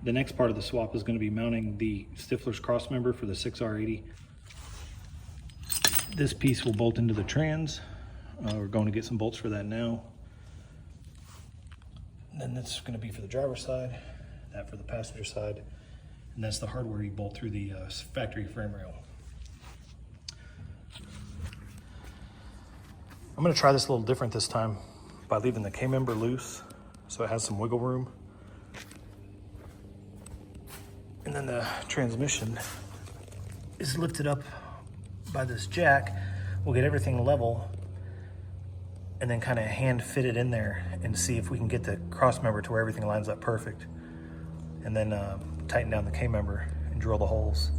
The next part of the swap is going to be mounting the Stifler's crossmember for the 6R80. This piece will bolt into the trans. We're going to get some bolts for that now. And then that's going to be for the driver's side, that for the passenger side, and that's the hardware you bolt through the factory frame rail. I'm going to try this a little different this time by leaving the K-member loose so it has some wiggle room. And then the transmission is lifted up by this jack. We'll get everything level and then kind of hand fit it in there and see if we can get the cross member to where everything lines up perfect. And then tighten down the K-member and drill the holes.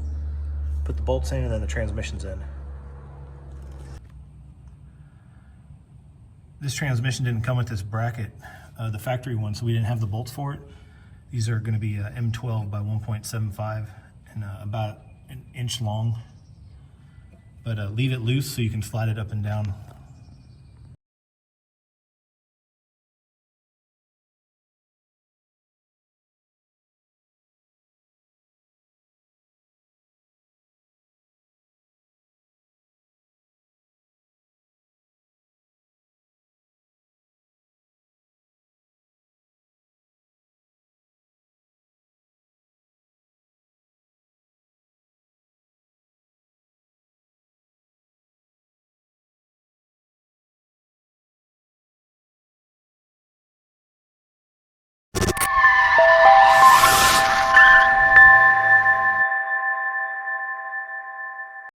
Put the bolts in and then the transmission's in. This transmission didn't come with this bracket, the factory one, so we didn't have the bolts for it. These are going to be M12 by 1.75 and about an inch long. But leave it loose so you can slide it up and down